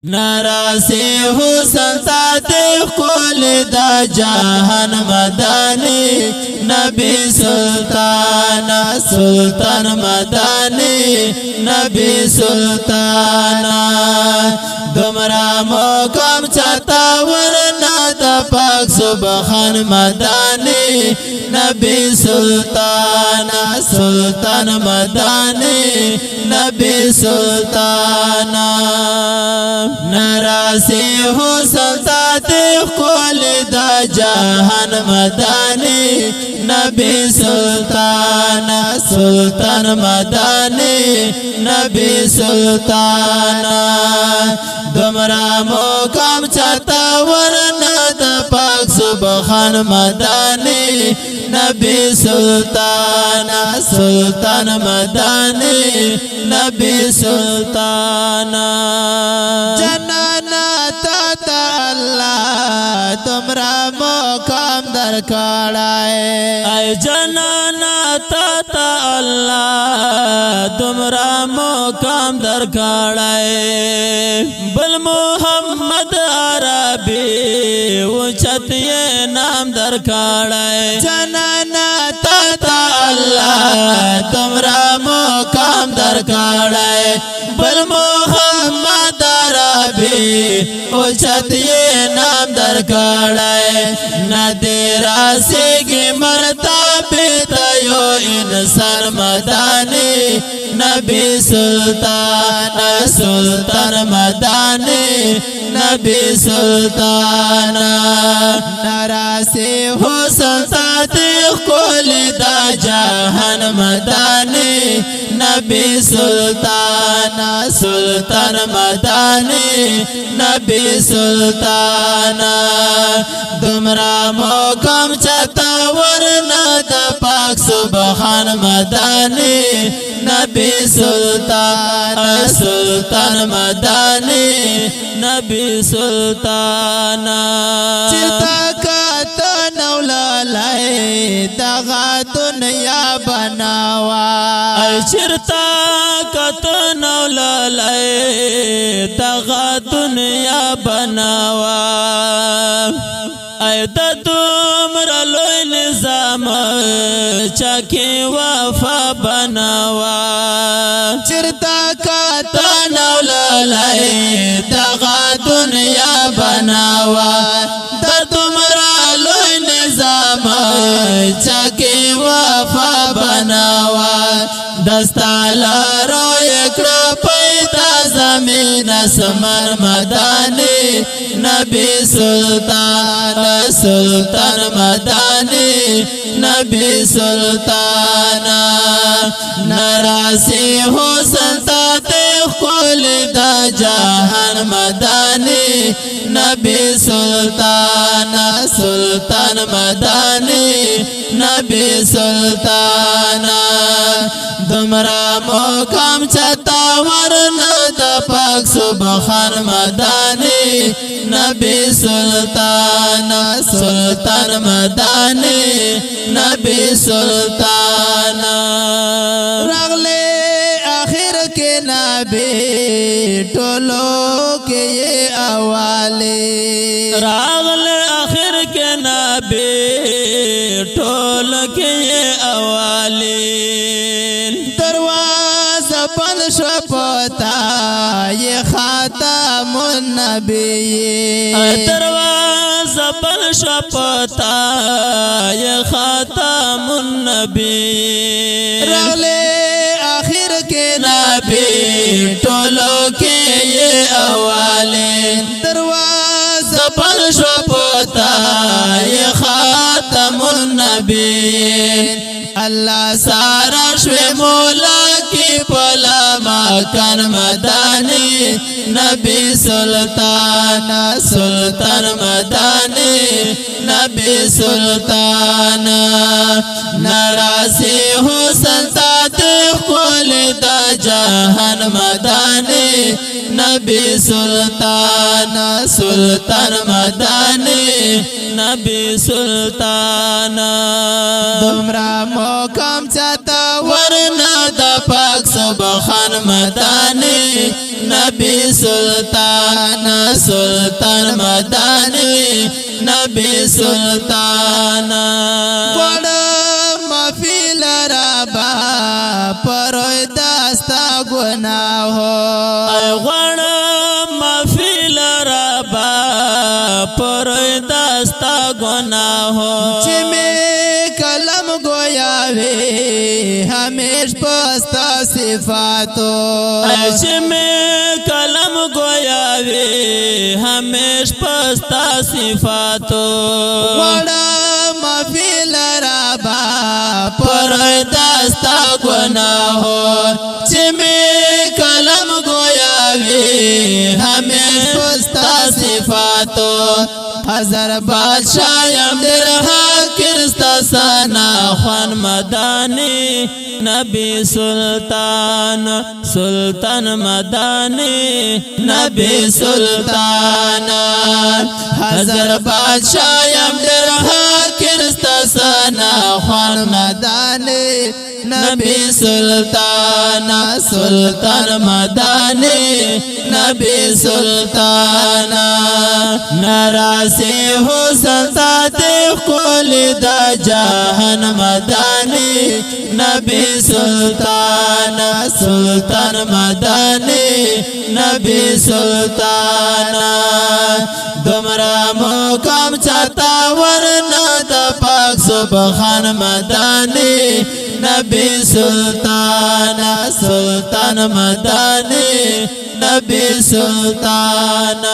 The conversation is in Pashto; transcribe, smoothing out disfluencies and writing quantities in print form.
ناراسی حسن ساتی قول دا جہان مدانی نبی سلطان سلطان مدانی نبی سلطان دمرا موکم چاہتا ورنا دا پاک سبحان مدانی نبی سلطان سلطان مدانی نبی سلطان ناراسی حسن ساتی قول دا جہان مدانی نبی سلطان سلطان مدانی نبی سلطان دمرا موکم چاہتا ورنا دا پاک سبحان مدانی نبی سلطان سلطان مدانی نبی سلطان جنانا تا اللہ تمرا موکم در کھڑائے اے جنانا تا اللہ تمرا موکم در کھڑائے بل محمد عربی وچت یہ نام در کھڑائے جنانا تا اللہ تمرا موکم در کھڑائے بل محمد عربی وچت یہ نام در کھڑائے نہ تیرا سیگی مرتبہ تیو انسان مدانی نبی سلطان سلطان مدانی نبی سلطان ناراسی حسن ساتی قول دا جہان مدانی نبی سلطان سلطان مدانی نبی سلطان دمرا موکم چاہتا ورنا دا پاک سبحان مدانی نبی سلطان سلطان مدانی نبی سلطان چرتا کا تو نولا لائے دغا دنیا بناوا چرتا کا تو نولا لائے دغا دنیا بناوا اے دا تمرا لوی نظام چاکی وفا بناوا چرتا کا تنولا لائے دغا دنیا بناوا دا تمرا لوی نظام چاکی وفا بناوا دستا لارو اکڑا پیدا زمین اسمان مدانی نبی سلطان سلطان مدانی نبی سلطان ناراسی حسن ساتی قول دا جہان مدانی نبی سلطان سلطان مدانی نبی سلطان دمرا موکم چاہتا ورنا دا پاک سبحان مدانی نبی سلطان سلطان مدانی نبی سلطان رغلے آخر کے نبی ٹولو کے یہ اوالے رغلے آخر کے نبی ٹول کے یہ اوالے دروازہ بند شپتا یہ خاتم النبی دروازہ بند شپتا یہ خاتم النبی رغلے آخر کے نبی ٹولو کے یہ اوالے دروازہ بند شپتا یہ خاتم النبی اللہ سارا شوی مولا کی پلا مکان مدانی نبی سلطان سلطان مدانی نبی سلطان ناراسی حسن ساتی قول دا جہان مدانی نبی سلطان سلطان مدانی نبی سلطان دمرا موکم چاہتا ورنا دا پاک سبحان مدانی نبی سلطان سلطان مدانی نبی سلطان بڑا مفیل ربا پروی داستا گناہ غڑا مفیل ربا پروی داستا گناہ کلم گویاوی ہمیش پستا صفاتو میں کلم گویاوی ہمیش پستا صفاتو وڑا مفیل ربا پر دستا گناہو میں کلم گویاوی ہمیش پستا صفاتو ہزار بادشاہ یم در حاکر ستا سانا خوان مدانی نبی سلطان سلطان مدانی نبی سلطان ہزار بادشاہ یم در حاکر ستا سانا خوان مدانی نبی سلطان سلطان مدانی نبی سلطان نراسی حسن تاتیخ کل دا جہان مدانی نبی سلطان سلطان مدانی نبی سلطان دمرا مقام چاہتا ورنہ دا پاک سبحان مدانی نبی سلطان سلطان مدانی نبی سلطان